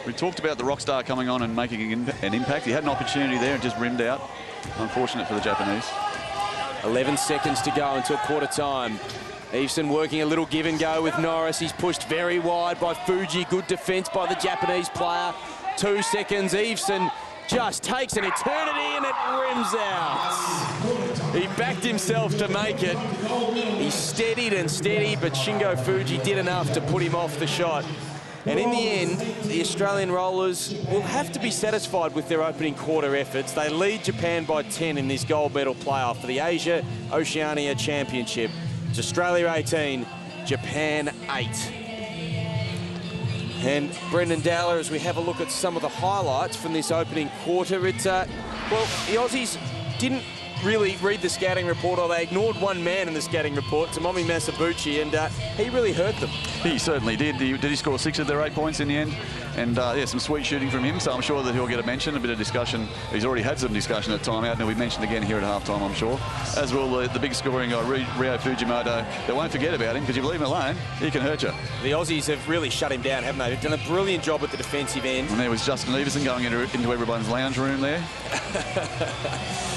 We talked about the rock star coming on and making an impact. He had an opportunity there and just rimmed out. Unfortunate for the Japanese. 11 seconds to go until quarter time. Eveson working a little give and go with Norris. He's pushed very wide by Fuji. Good defence by the Japanese player. 2 seconds. Eveson just takes an eternity and it rims out. He backed himself to make it. He steadied and steadied, but Shingo Fuji did enough to put him off the shot. And in the end, the Australian rollers will have to be satisfied with their opening quarter efforts. They lead Japan by 10 in this gold medal playoff for the Asia Oceania Championship. It's Australia 18, Japan 8. And Brendan Dowler, as we have a look at some of the highlights from this opening quarter, well, the Aussies didn't really read the scouting report, or they ignored one man in the scouting report, Tomomi Masabuchi, and he really hurt them. He certainly did. Did he score 6 of their 8 points in the end? And yeah, some sweet shooting from him, so I'm sure that he'll get a mention, a bit of discussion. He's already had some discussion at timeout, and he'll be mentioned again here at halftime, I'm sure. As will the big scoring guy, Ryo Fujimoto. They won't forget about him, because if you leave him alone, he can hurt you. The Aussies have really shut him down, haven't they? They've done a brilliant job at the defensive end. And there was Justin Everson going into everyone's lounge room there.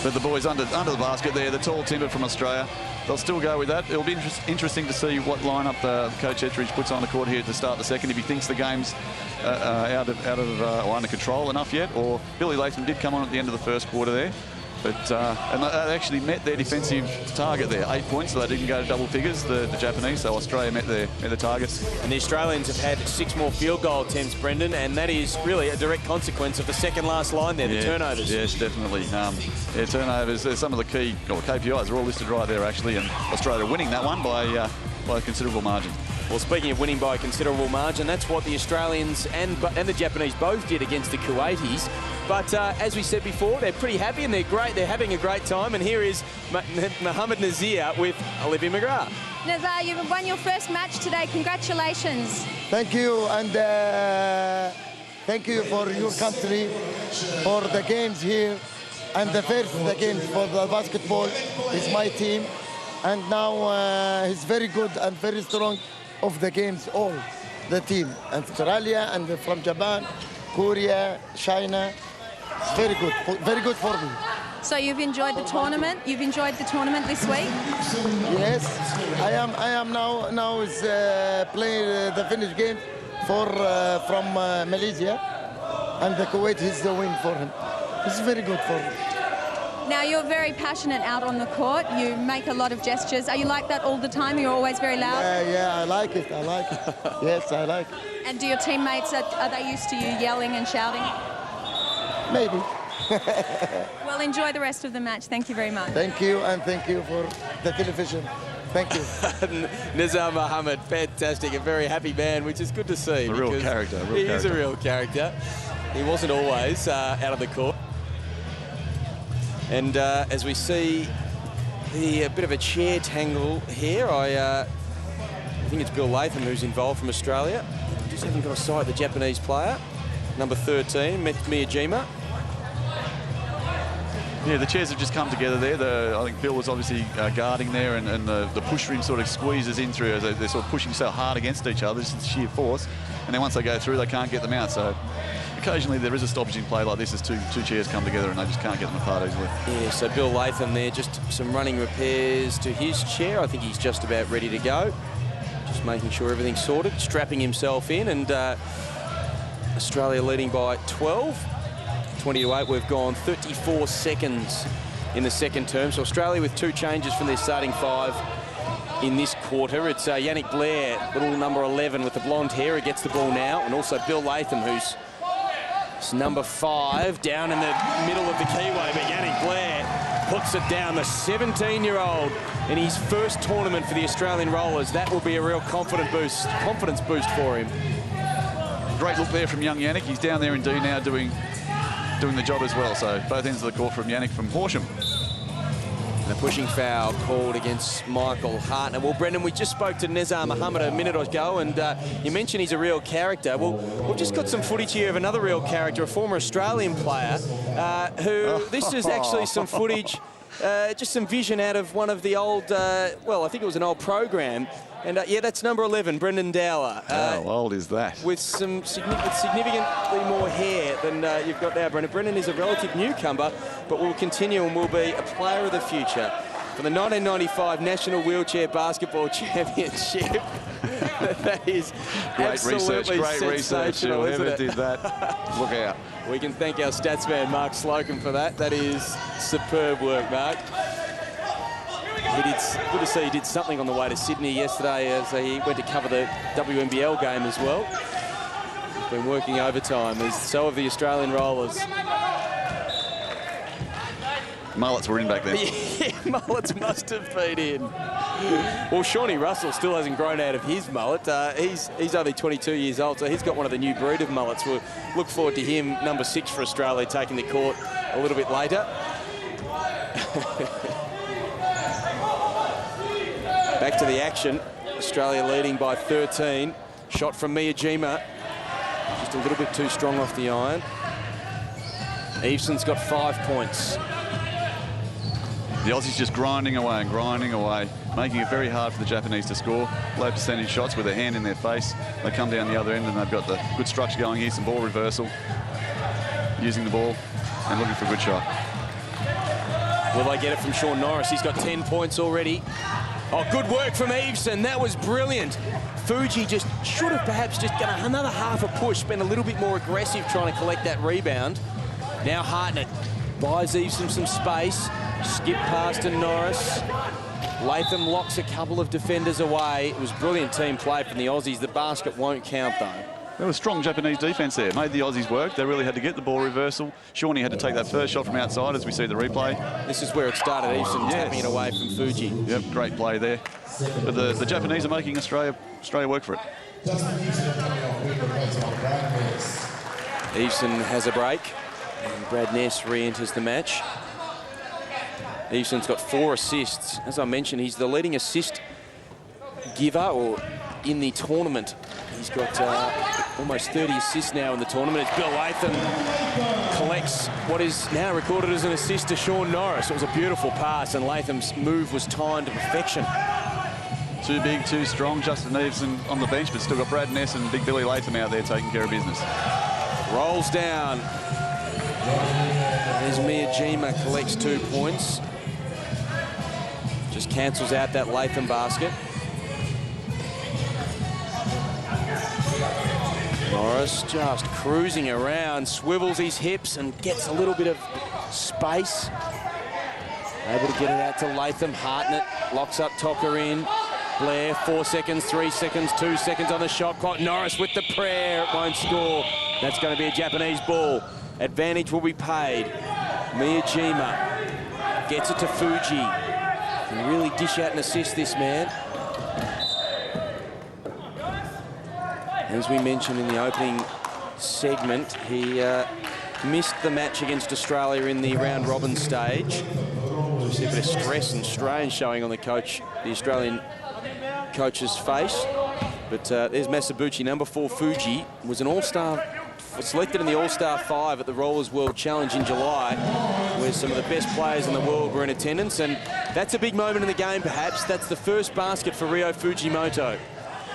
But the boys under the basket there, the tall timber from Australia, they'll still go with that. It'll be interesting to see what lineup Coach Etheridge puts on the court here to start the second. If he thinks the game's out of or under control enough yet, or Billy Latham did come on at the end of the first quarter there. But and they actually met their defensive target there, 8 points, so they didn't go to double figures, the Japanese, so Australia met their targets. And the Australians have had 6 more field goal attempts, Brendan, and that is really a direct consequence of the second last line there, the turnovers. Yes, definitely. Yeah, turnovers, some of the key KPIs are all listed right there, actually, and Australia winning that one by a considerable margin. Well, speaking of winning by a considerable margin, that's what the Australians and the Japanese both did against the Kuwaitis. But as we said before, they're pretty happy and they're great. They're having a great time. And here is Mohamed Nazir with Olivia McGrath. Nazir, you've won your first match today. Congratulations. Thank you, and thank you for your country, for the games here. And the games for the basketball is my team. And now he's very good and very strong of the games, all the team. And Australia and from Japan, Korea, China. It's very good for me. So you've enjoyed the tournament? You've enjoyed the tournament this week? Yes, I am now is playing the finish game from Malaysia, and the Kuwait is the win for him. It's very good for him. Now, you're very passionate out on the court. You make a lot of gestures. Are you like that all the time? You're always very loud? Yeah, I like it. Yes, I like it. And do your teammates, are they used to you yelling and shouting? Maybe. Well, enjoy the rest of the match. Thank you very much. Thank you, and thank you for the television. Thank you. Nizar Mohammed, fantastic, a very happy man, which is good to see. A real character. He is a real character. He wasn't always out of the court. And as we see a bit of a chair tangle here, I think it's Bill Latham who's involved from Australia. Just haven't got a sight of the Japanese player, number 13, Miyajima. Yeah, the chairs have just come together there. I think Bill was obviously guarding there, and the push ring sort of squeezes in through as they're sort of pushing so hard against each other. This is sheer force. And then once they go through, they can't get them out. So occasionally there is a stoppage in play like this as two chairs come together and they just can't get them apart easily. Yeah, so Bill Latham there, just some running repairs to his chair. I think he's just about ready to go. Just making sure everything's sorted, strapping himself in, and Australia leading by 12. 20-8, we've gone 34 seconds in the second term. So Australia with 2 changes from their starting 5 in this quarter. It's Yannick Blair, little number 11 with the blonde hair, who gets the ball now, and also Bill Latham, who's number 5 down in the middle of the keyway. But Yannick Blair puts it down, the 17-year-old in his first tournament for the Australian Rollers. That will be a real confidence boost for him. Great look there from young Yannick. He's down there in D now doing the job as well. So both ends of the court from Yannick from Horsham. And a pushing foul called against Michael Hartner. Well, Brendan, we just spoke to Nizar Mohammed a minute ago, and you mentioned he's a real character. Well, we've just got some footage here of another real character, a former Australian player, this is actually some footage, just some vision out of one of the old, well, I think it was an old program. And yeah, that's number 11, Brendan Dowler. How old is that? With some significantly more hair than you've got now, Brendan. Brendan is a relative newcomer, but will continue and will be a player of the future for the 1995 National Wheelchair Basketball Championship. That is great research, great research. Whoever did that, look out. We can thank our stats man, Mark Slocum, for that. That is superb work, Mark. Good to see he did something on the way to Sydney yesterday as he went to cover the WNBL game as well. He's been working overtime, as so have the Australian Rollers. Mullets were in back then. Yeah, mullets must have been in. Well, Shawnee Russell still hasn't grown out of his mullet. He's only 22 years old, so he's got one of the new breed of mullets. We'll look forward to him, number 6 for Australia, taking the court a little bit later. Back to the action. Australia leading by 13. Shot from Miyajima. Just a little bit too strong off the iron. Eveson's got 5 points. The Aussies just grinding away and grinding away, making it very hard for the Japanese to score. Low percentage shots with their hand in their face. They come down the other end and they've got the good structure going here, some ball reversal, using the ball and looking for a good shot. Will they get it from Sean Norris? He's got 10 points already. Oh, good work from Eveson. That was brilliant. Fuji just should have perhaps just done another half a push, been a little bit more aggressive trying to collect that rebound. Now Hartnett buys Eveson some space. Skip past to Norris. Latham locks a couple of defenders away. It was brilliant team play from the Aussies. The basket won't count, though. There was strong Japanese defence there. Made the Aussies work. They really had to get the ball reversal. Shawnee had to take that first shot from outside, as we see the replay. This is where it started. Eveson tapping it away from Fuji. Yep, great play there. But the Japanese are making Australia work for it. Eveson has a break. And Brad Ness re-enters the match. Eveson's got 4 assists. As I mentioned, he's the leading assist giver or in the tournament. He's got almost 30 assists now in the tournament. It's Bill Latham collects what is now recorded as an assist to Sean Norris. It was a beautiful pass, and Latham's move was timed to perfection. Too big, too strong. Justin Eveson on the bench, but still got Brad Ness and Big Billy Latham out there taking care of business. Rolls down. There's Miyajima, collects 2 points. Just cancels out that Latham basket. Norris just cruising around, swivels his hips and gets a little bit of space. Able to get it out to Latham. Hartnett locks up Tocker in. Blair, 4 seconds, 3 seconds, 2 seconds on the shot clock. Norris with the prayer, it won't score. That's going to be a Japanese ball. Advantage will be paid. Miyajima gets it to Fuji. Can really dish out and assist this man. As we mentioned in the opening segment, he missed the match against Australia in the round-robin stage. We see a bit of stress and strain showing on the Australian coach's face. But there's Masabuchi, number 4 Fuji, was an all-star, selected in the All-Star 5 at the Rollers World Challenge in July, where some of the best players in the world were in attendance. And that's a big moment in the game, perhaps. That's the first basket for Ryo Fujimoto.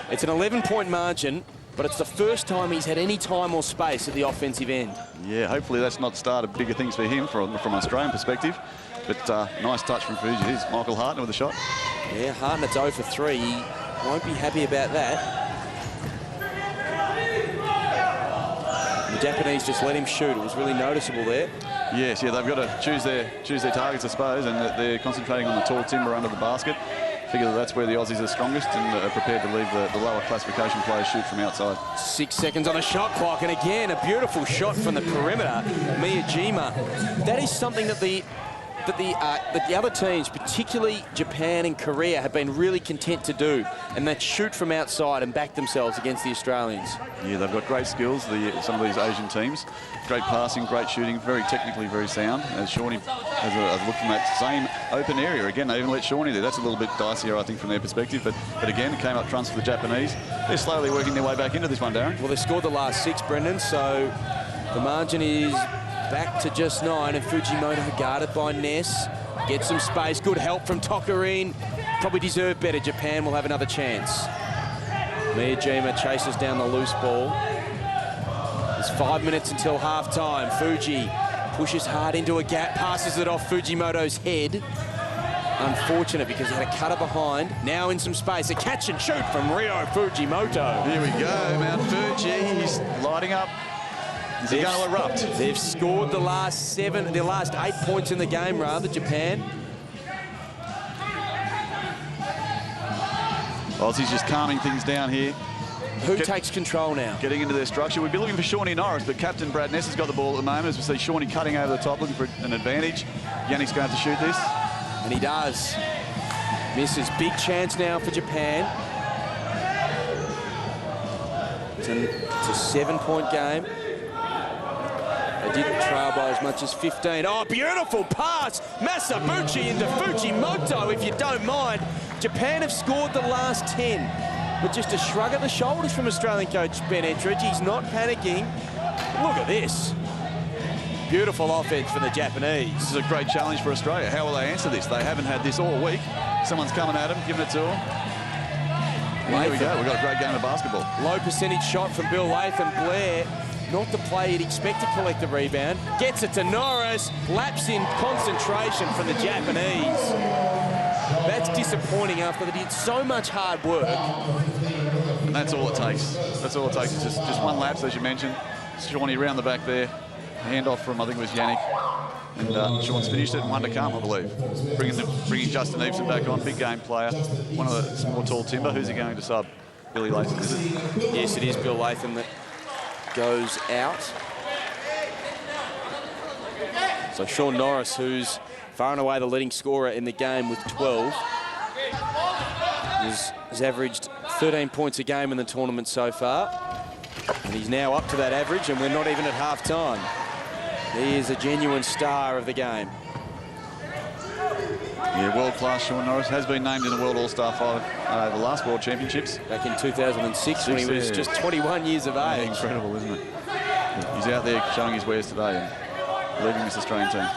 It's an 11-point margin, but it's the first time he's had any time or space at the offensive end. Yeah, hopefully that's not the start of bigger things for him from an Australian perspective. But nice touch from Fuji. Here's Michael Hartnett with a shot. Yeah, Hartnett's 0 for 3. He won't be happy about that. The Japanese just let him shoot. It was really noticeable there. Yes, yeah, they've got to choose their targets, I suppose, and they're concentrating on the tall timber under the basket. Figure that's where the Aussies are strongest and are prepared to leave the lower classification players shoot from outside. 6 seconds on the shot clock, and again, a beautiful shot from the perimeter. Miyajima. That is something that the other teams, particularly Japan and Korea, have been really content to do, and that's shoot from outside and back themselves against the Australians. Yeah, they've got great skills, some of these Asian teams. Great passing, great shooting, very technically very sound. As Shawnee has looked from that same open area. Again, they even let Shawnee there. That's a little bit dicier, I think, from their perspective. But again, it came up trumps for the Japanese. They're slowly working their way back into this one, Darren. Well, they scored the last 6, Brendan, so the margin is back to just 9, and Fujimoto guarded by Ness. Gets some space, good help from Tokarine. probably deserve better. Japan will have another chance. Miyajima chases down the loose ball. There's 5 minutes until half-time. Fuji pushes hard into a gap, passes it off Fujimoto's head. Unfortunate because he had a cutter behind. Now in some space, a catch and shoot from Ryo Fujimoto. Here we go, Mount Fuji. He's lighting up. Is he going to erupt? They've scored the last 8 points in the game, rather, Japan. Aussie's just calming things down here. Who takes control now? Getting into their structure. We'd be looking for Shawnee Norris, but Captain Brad Ness has got the ball at the moment. As we see Shawnee cutting over the top, looking for an advantage. Yannick's going to have to shoot this. And he does. Misses. Big chance now for Japan. It's a 7-point game. They didn't trail by as much as 15. Oh, beautiful pass. Masabuchi into Fujimoto, if you don't mind. Japan have scored the last 10. But just a shrug of the shoulders from Australian coach Ben Ettridge. He's not panicking. Look at this. Beautiful offense for the Japanese. This is a great challenge for Australia. How will they answer this? They haven't had this all week. Someone's coming at them, giving it to them. Here we go. We've got a great game of basketball. Low percentage shot from Bill Latham. Blair, not the play you'd expect to collect the rebound. Gets it to Norris. Lapse in concentration from the Japanese. That's disappointing after they did so much hard work. And that's all it takes. That's all it takes. It's just one lapse, as you mentioned. Shawnee around the back there. Handoff from, I think it was Yannick. And Sean's finished it, and one to come, I believe. Bringing Justin Eveson back on, big game player. One of the small, tall timber. Who's he going to sub? Billy Latham, is it? Yes, it is Bill Latham that goes out. So Sean Norris, who's far and away the leading scorer in the game with 12, has averaged 13 points a game in the tournament so far. And he's now up to that average, and we're not even at half-time. He is a genuine star of the game. Yeah, world-class Sean Norris. Has been named in the World All-Star 5 the last World Championships. Back in 2006 when he was just 21 years of age. Incredible, isn't it? He's out there showing his wares today and leading this Australian team.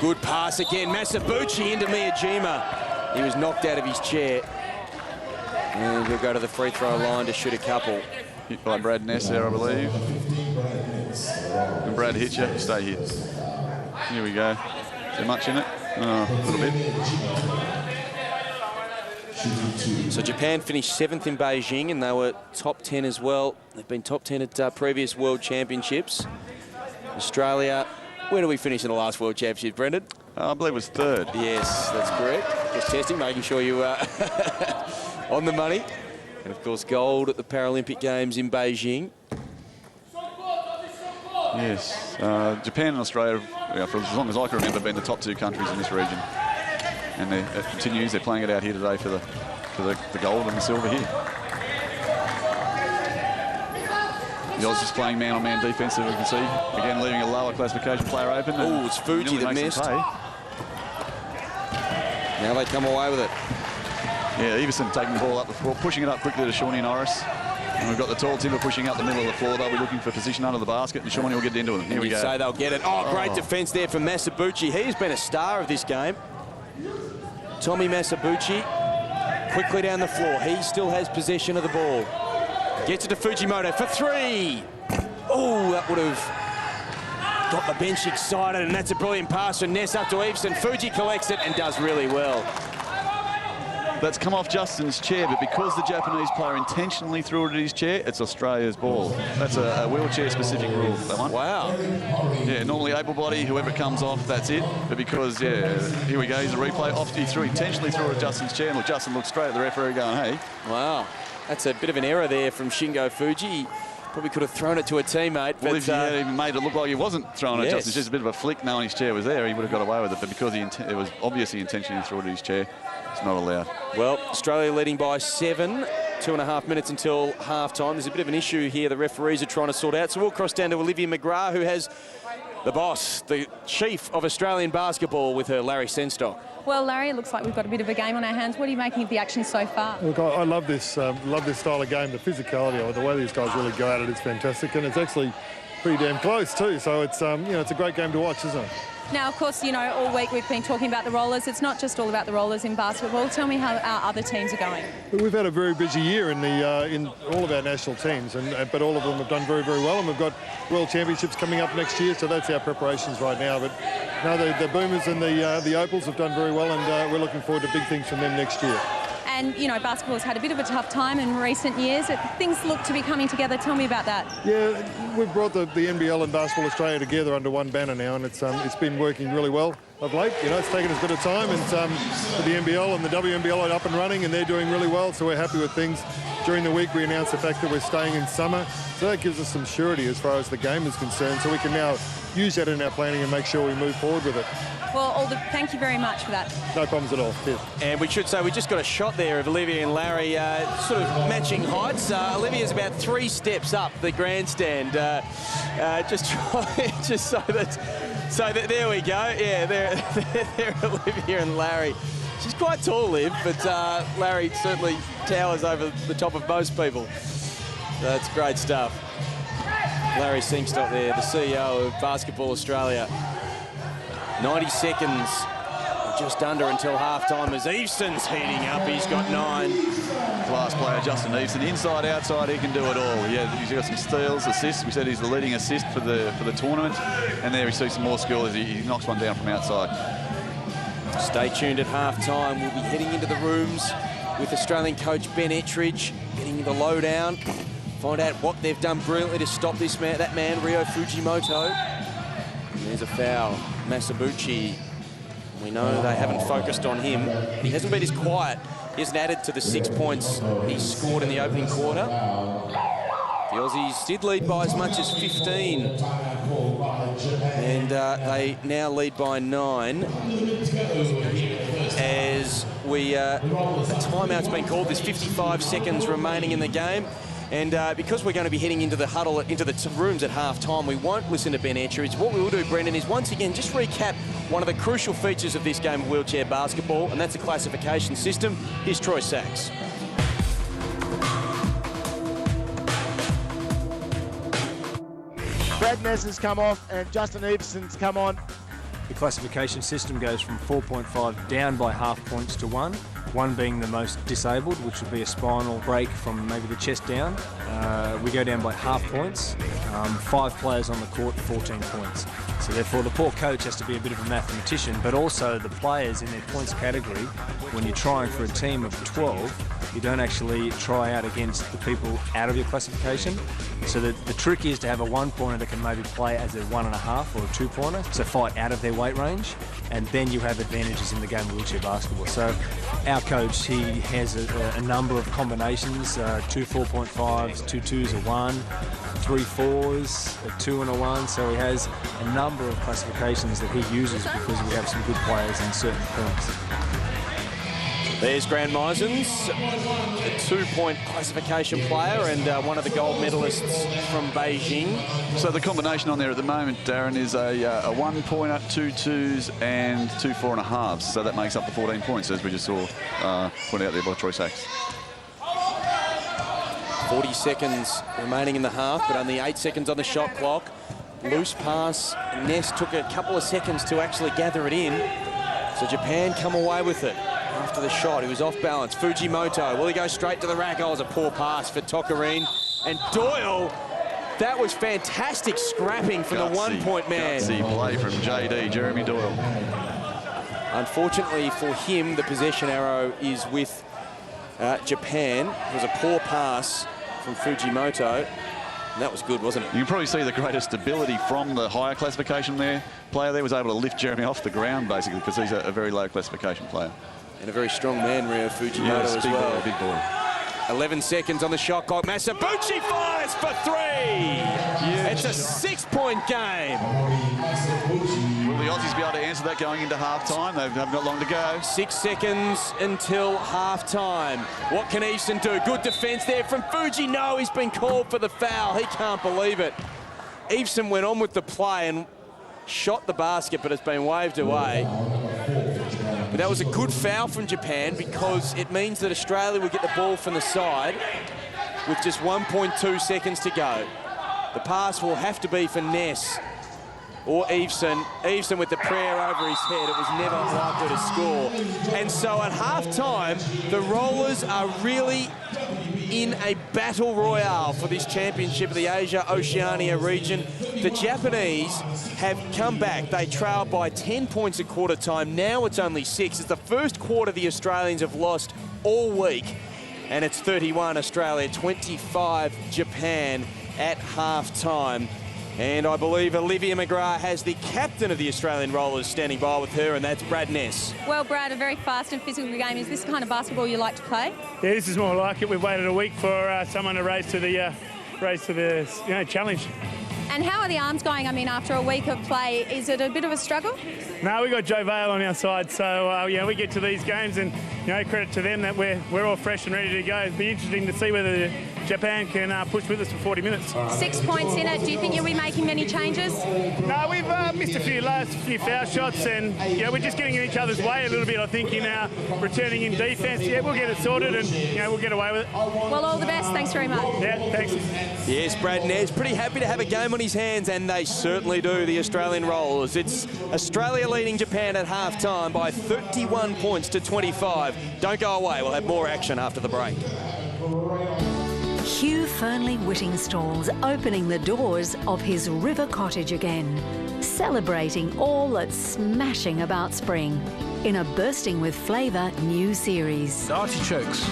Good pass again. Masabuchi into Miyajima. He was knocked out of his chair. And he'll go to the free throw line to shoot a couple. Hit by Brad Ness there, I believe. And Brad hit you. Stay here. Here we go. Is there much in it? Oh, a little bit. So Japan finished 7th in Beijing, and they were top 10 as well. They've been top 10 at previous World Championships. Australia, where do we finish in the last World Championship, Brendan? I believe it was 3rd. Yes, that's correct. Just testing, making sure you are on the money. And of course, gold at the Paralympic Games in Beijing. Yes, Japan and Australia, for as long as I can remember, have been the top 2 countries in this region. And it continues. They're playing it out here today for the gold and the silver here. The Aussies just playing man-on-man defence, as we can see. Again, leaving a lower classification player open. Oh, it's Fuji that missed. Now they come away with it. Yeah, Everson taking the ball up the floor, pushing it up quickly to Shawnee Norris. And we've got the tall timber pushing up the middle of the floor. They'll be looking for position under the basket, and Shawnee will get into it. Here we go. Say they'll get it. Oh, great defence there from Masabuchi. He's been a star of this game. Tommy Masabuchi, quickly down the floor. He still has possession of the ball. Gets it to Fujimoto for 3. Oh, that would have got the bench excited, and that's a brilliant pass from Ness up to Eveson. Fuji collects it and does really well. That's come off Justin's chair, but because the Japanese player intentionally threw it at his chair, it's Australia's ball. That's a wheelchair-specific rule, that one. Wow. Yeah, normally able body, whoever it comes off, that's it. But because, yeah, here we go, here's a replay. He intentionally threw it at Justin's chair, and look, Justin looked straight at the referee going, hey. Wow. That's a bit of an error there from Shingo Fuji. Probably could have thrown it to a teammate. Well, but, if he had even made it look like he wasn't throwing it at Justin, it's just a bit of a flick knowing his chair was there, he would have got away with it. But because it was obviously intentionally threw it at his chair, it's not allowed. Well, Australia leading by 7. 2.5 minutes until half-time. There's a bit of an issue here the referees are trying to sort out. So we'll cross down to Olivia McGrath, who has the boss, the chief of Australian basketball, with her, Larry Senstock. Well, Larry, it looks like we've got a bit of a game on our hands. What are you making of the action so far? Look, I love this style of game. The physicality of it, the way these guys really go at it is fantastic, and it's actually pretty damn close too. So it's it's a great game to watch, isn't it? Now, of course, you know, all week we've been talking about the rollers. It's not just all about the rollers in basketball. Tell me how our other teams are going. We've had a very busy year in all of our national teams, but all of them have done very, very well, and we've got World Championships coming up next year, so that's our preparations right now. But no, the Boomers and the Opals have done very well, and we're looking forward to big things from them next year. And, you know, basketball's had a bit of a tough time in recent years. Things look to be coming together. Tell me about that. Yeah, we've brought the NBL and Basketball Australia together under one banner now, and it's been working really well of late. You know, it's taken us a bit of time, and the NBL and the WNBL are up and running, and they're doing really well, so we're happy with things. During the week, we announced the fact that we're staying in summer, so that gives us some surety as far as the game is concerned, so we can now use that in our planning and make sure we move forward with it. Well, thank you very much for that. No problems at all. Cheers. And we should say we just got a shot there of Olivia and Larry sort of matching heights. Olivia's about 3 steps up the grandstand, just so that there we go. Yeah, there Olivia and Larry. She's quite tall, Liv, but Larry certainly towers over the top of most people. That's great stuff. Larry Singstock there, the CEO of Basketball Australia. 90 seconds, just under until half-time as Eveson's heating up. He's got 9. Class player, Justin Eveson. Inside, outside, he can do it all. Yeah, he's got some steals, assists. We said he's the leading assist for the tournament. And there we see some more skill as he knocks one down from outside. Stay tuned at half-time. We'll be heading into the rooms with Australian coach Ben Ettridge, getting the lowdown, find out what they've done brilliantly to stop that man, Rio Fujimoto. And there's a foul. Masabuchi, we know they haven't focused on him. He hasn't been as quiet. He hasn't added to the 6 points he scored in the opening quarter. The Aussies did lead by as much as 15. And they now lead by 9. As a timeout's been called. There's 55 seconds remaining in the game. And because we're going to be heading into the huddle, into the rooms at half-time, we won't listen to Ben Ettridge. What we will do, Brendan, is once again just recap one of the crucial features of this game of wheelchair basketball, and that's the classification system. Here's Troy Sachs. Brad Ness has come off and Justin Eveson's come on. The classification system goes from 4.5 down by half points to 1. 1 being the most disabled, which would be a spinal break from maybe the chest down. We go down by half points. 5 players on the court, 14 points. So therefore the poor coach has to be a bit of a mathematician, but also the players in their points category, when you're trying for a team of 12, you don't actually try out against the people out of your classification. So the trick is to have a 1-pointer that can maybe play as a 1.5 or a 2-pointer, so fight out of their weight range, and then you have advantages in the game of wheelchair basketball. So our coach, he has a number of combinations, 2 4.5s, 2 2s, a 1, 3 4s, a 2 and a 1. So he has a number of classifications that he uses because we have some good players in certain points. There's Grant Meisens, a 2-point classification player and one of the gold medalists from Beijing. So the combination on there at the moment, Darren, is a 1-pointer, 2 2s and 2 4.5s. So that makes up the 14 points, as we just saw put out there by Troy Sachs. 40 seconds remaining in the half, but only 8 seconds on the shot clock. Loose pass. Ness took a couple of seconds to actually gather it in. So Japan come away with it. After the shot, he was off balance. Fujimoto, will he go straight to the rack? Oh, it was a poor pass for Tokarine. And Doyle, that was fantastic scrapping from the 1-point man. Gutsy play from JD, Jeremy Doyle. Unfortunately for him, the possession arrow is with Japan. It was a poor pass from Fujimoto. And that was good, wasn't it? You can probably see the greater stability from the higher classification player there was able to lift Jeremy off the ground, basically, because he's a very low classification player. And a very strong man, Rio Fujimoto, as well. Boy, big boy. 11 seconds on the shot clock. Masabuchi fires for 3. It's a 6-point game. Will the Aussies be able to answer that going into half-time? They haven't got long to go. 6 seconds until half-time. What can Easton do? Good defence there from Fuji. No, he's been called for the foul. He can't believe it. Easton went on with the play and shot the basket, but it's been waved away. But that was a good foul from Japan because it means that Australia will get the ball from the side with just 1.2 seconds to go. The pass will have to be for Ness. or Eveson. Eveson with the prayer over his head. It was never likely to score. And so at half-time, the Rollers are really in a battle royale for this championship of the Asia-Oceania region. The Japanese have come back. They trailed by 10 points at quarter time. Now it's only 6. It's the first quarter the Australians have lost all week. And it's 31 Australia, 25 Japan at half-time. And I believe Olivia McGrath has the captain of the Australian Rollers standing by with her, and that's Brad Ness. Well, Brad, a very fast and physical game. Is this the kind of basketball you like to play? Yeah, this is more like it. We've waited a week for someone to race to the challenge. And how are the arms going? I mean, after a week of play, is it a bit of a struggle? No, we've got Joe Vale on our side, so we get to these games and credit to them that we're all fresh and ready to go. It'll be interesting to see whether Japan can push with us for 40 minutes. 6 points in it. Do you think you'll be making many changes? No, we've missed a few foul shots, and we're just getting in each other's way a little bit. I think in our returning in defence, we'll get it sorted and we'll get away with it. Well, all the best. Thanks very much. Yeah, thanks. Yes, Brad Ness pretty happy to have a game on his hands, and they certainly do. The Australian Rollers. It's Australia leading Japan at half-time by 31 points to 25. Don't go away. We'll have more action after the break. Hugh Fernley Whittingstall's opening the doors of his River Cottage again, celebrating all that's smashing about spring in a bursting with flavour new series. Artichokes.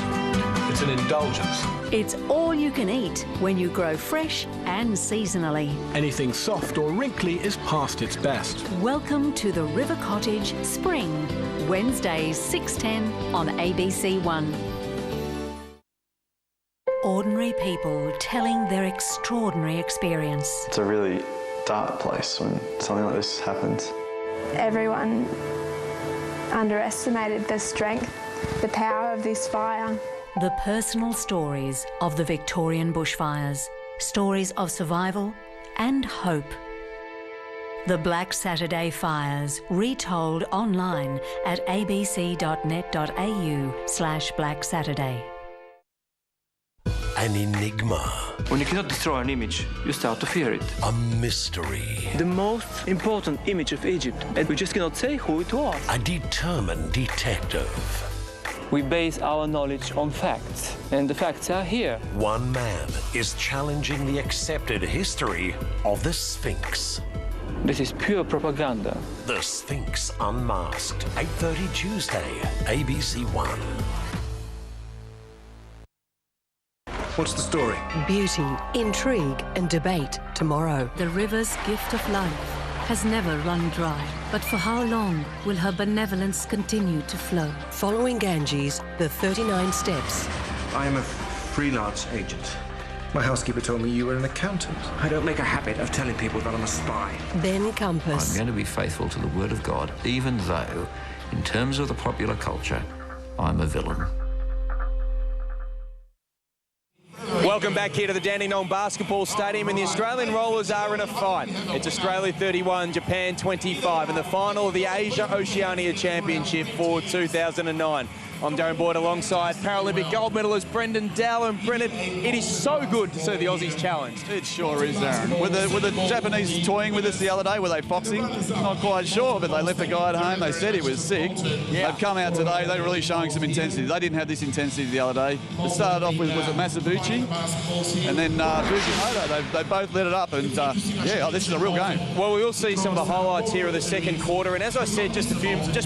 It's an indulgence. It's all you can eat when you grow fresh and seasonally. Anything soft or wrinkly is past its best. Welcome to the River Cottage Spring, Wednesdays 6:10 on ABC One. Ordinary people telling their extraordinary experience. It's a really dark place when something like this happens. Everyone underestimated the strength, the power of this fire. The personal stories of the Victorian bushfires, stories of survival and hope. The Black Saturday Fires, retold online at abc.net.au/Black Saturday. An enigma. When you cannot destroy an image, you start to fear it. A mystery. The most important image of Egypt, and we just cannot say who it was. A determined detective. We base our knowledge on facts, and the facts are here. One man is challenging the accepted history of the Sphinx. This is pure propaganda. The Sphinx Unmasked, 8:30 Tuesday, ABC One. What's the story? Beauty, intrigue and debate tomorrow. The river's gift of life has never run dry. But for how long will her benevolence continue to flow? Following Ganges, the 39 steps. I am a freelance agent. My housekeeper told me you were an accountant. I don't make a habit of telling people that I'm a spy. Then Compass. I'm going to be faithful to the word of God, even though, in terms of the popular culture, I'm a villain. Welcome back here to the Dandenonong Basketball Stadium, and the Australian Rollers are in a fight. It's Australia 31, Japan 25 in the final of the Asia-Oceania Championship for 2009. I'm Darren Boyd alongside Paralympic gold medalist Brendan Dowell. And Brendan, it is so good to see the Aussies challenged. It sure is, Darren. Were the Japanese toying with us the other day? Were they foxing? Not quite sure, but they left the guy at home. They said he was sick. Yeah. They've come out today. They're really showing some intensity. They didn't have this intensity the other day. It started off with, was it Masabuchi? And then Fujimoto. They both lit it up. And, this is a real game. Well, we will see some of the highlights here of the second quarter. And as I said just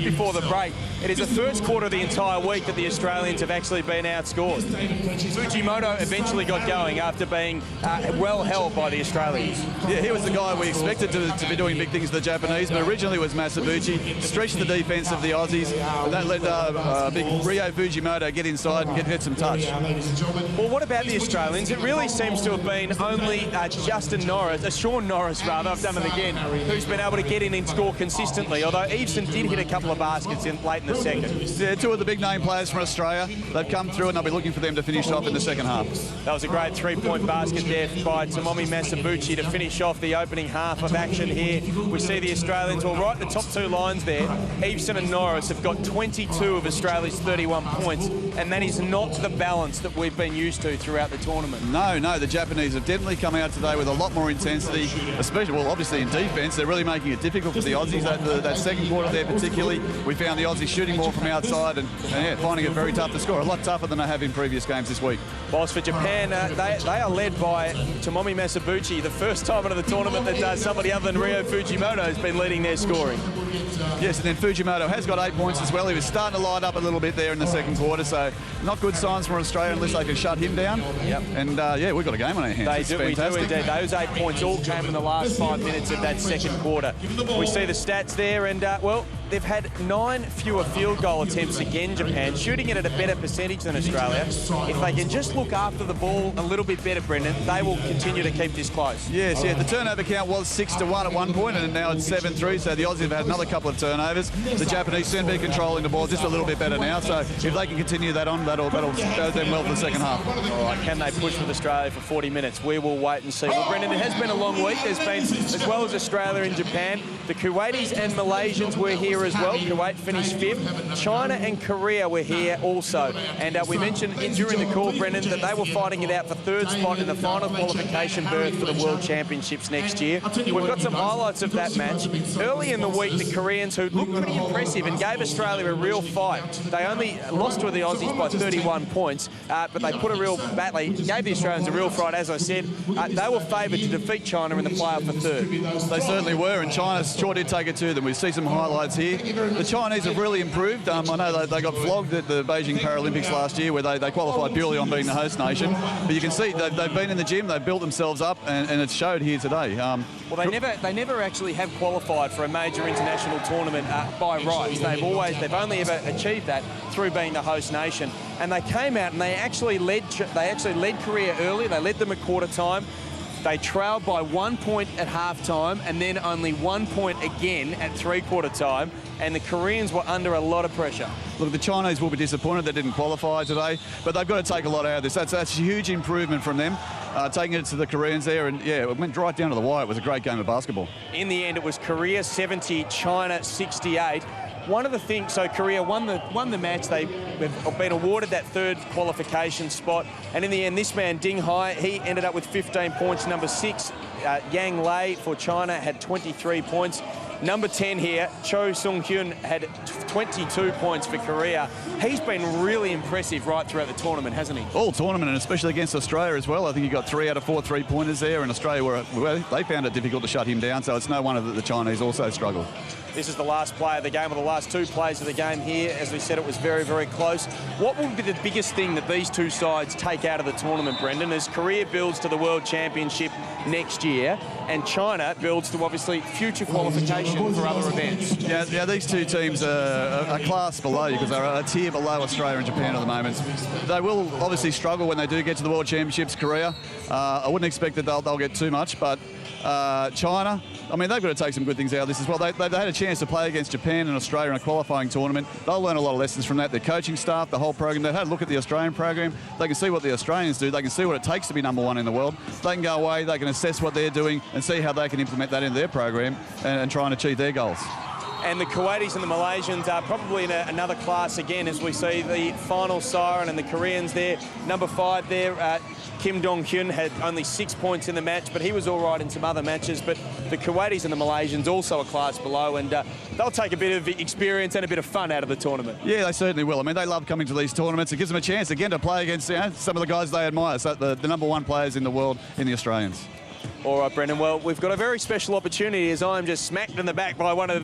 before the break, it is the first quarter of the entire week that the Australians have actually been outscored. Fujimoto eventually got going after being well held by the Australians. Yeah, he was the guy we expected to be doing big things to the Japanese, but originally it was Masabuchi. Stretched the defence of the Aussies, and that let big Rio Fujimoto get inside and get some touch. Well, what about the Australians? It really seems to have been only Sean Norris, I've done it again, who's been able to get in and score consistently, although Eveson did hit a couple of baskets late in the second. Yeah, two of the big names game players from Australia. They've come through and I'll be looking for them to finish off in the second half. That was a great three-point basket there by Tomomi Masabuchi to finish off the opening half of action here. We see the Australians, well, right at the top two lines there, Eveson and Norris have got 22 of Australia's 31 points, and that is not the balance that we've been used to throughout the tournament. No, the Japanese have definitely come out today with a lot more intensity, especially, well, obviously in defence. They're really making it difficult for the Aussies. That second quarter there particularly, we found the Aussies shooting more from outside and yeah, finding it very tough to score. A lot tougher than they have in previous games this week. Whilst for Japan, they are led by Tomomi Masabuchi, the first time into the tournament that somebody other than Ryo Fujimoto has been leading their scoring. Yes, and then Fujimoto has got 8 points as well. He was starting to light up a little bit there in the second quarter, so not good signs for Australia unless they can shut him down. Yep. And yeah, we've got a game on our hands. We do indeed. Those 8 points all came in the last 5 minutes of that second quarter. We see the stats there, and well, they've had 9 fewer field goal attempts again, Japan, shooting it at a better percentage than Australia. If they can just look after the ball a little bit better, Brendan, they will continue to keep this close. Yes, yeah, the turnover count was 6-1 at one point, and now it's 7-3, so the Aussies have had another couple of turnovers. The Japanese seem to be controlling the ball just a little bit better now, so if they can continue that on, that'll go them well for the second half. All right, can they push with Australia for 40 minutes? We will wait and see. Well, Brendan, it has been a long week. There's been, as well as Australia and Japan, the Kuwaitis and Malaysians were here as well. Kuwait finished 5th. China and Korea were here also. And we mentioned during the call, Brendan, that they were fighting it out for 3rd spot in the final qualification berth for the World Championships next year. We've got some highlights of that match. Early in the week, the Koreans, who looked pretty impressive and gave Australia a real fight, they only lost to the Aussies by 31 points, but they put a real battle. They gave the Australians a real fight, as I said. They were favoured to defeat China in the playoff for 3rd. They certainly were, and China sure did take it to them. We see some highlights here. The Chinese have really improved. I know they got flogged at the Beijing Paralympics last year where they qualified purely on being the host nation. But you can see they've been in the gym, they've built themselves up, and it showed here today. Well, they never actually have qualified for a major international tournament by rights. They've only ever achieved that through being the host nation. And they came out and they actually led Korea early. They led them at quarter time. They trailed by 1 point at half-time and then only 1 point again at three-quarter time, and the Koreans were under a lot of pressure. Look, the Chinese will be disappointed they didn't qualify today, but they've got to take a lot out of this. That's a huge improvement from them, taking it to the Koreans there, and yeah, it went right down to the wire. It was a great game of basketball. In the end, it was Korea 70, China 68. One of the things, so Korea won the match. They've been awarded that 3rd qualification spot. And in the end, this man, Ding Hai, he ended up with 15 points. Number 6, Yang Lei for China had 23 points. Number 10 here, Cho Sung-hyun, had 22 points for Korea. He's been really impressive right throughout the tournament, hasn't he? All tournament, and especially against Australia as well. I think he got 3 out of 4 three-pointers there, and Australia they found it difficult to shut him down, so it's no wonder that the Chinese also struggled. This is the last play of the game, or the last 2 plays of the game here. As we said, it was very, very close. What will be the biggest thing that these two sides take out of the tournament, Brendan, as Korea builds to the World Championship next year and China builds to, obviously, future qualification for other events? Yeah, these two teams are a class below you because they're a tier below Australia and Japan at the moment. They will obviously struggle when they do get to the World Championships, Korea. I wouldn't expect that they'll get too much, but China, I mean, they've got to take some good things out of this as well. They had a chance to play against Japan and Australia in a qualifying tournament. They'll learn a lot of lessons from that. Their coaching staff, the whole program, they've had a look at the Australian program. They can see what the Australians do. They can see what it takes to be number 1 in the world. They can go away, they can assess what they're doing and see how they can implement that into their program and try and achieve their goals. And the Kuwaitis and the Malaysians are probably in another class again, as we see the final siren and the Koreans there. Number 5 there, Kim Dong-hyun had only 6 points in the match, but he was all right in some other matches. But the Kuwaitis and the Malaysians also a class below, and they'll take a bit of experience and a bit of fun out of the tournament. Yeah, they certainly will. I mean, they love coming to these tournaments. It gives them a chance, again, to play against some of the guys they admire, so the number 1 players in the world in the Australians. All right, Brendan. Well, we've got a very special opportunity as I'm just smacked in the back by one of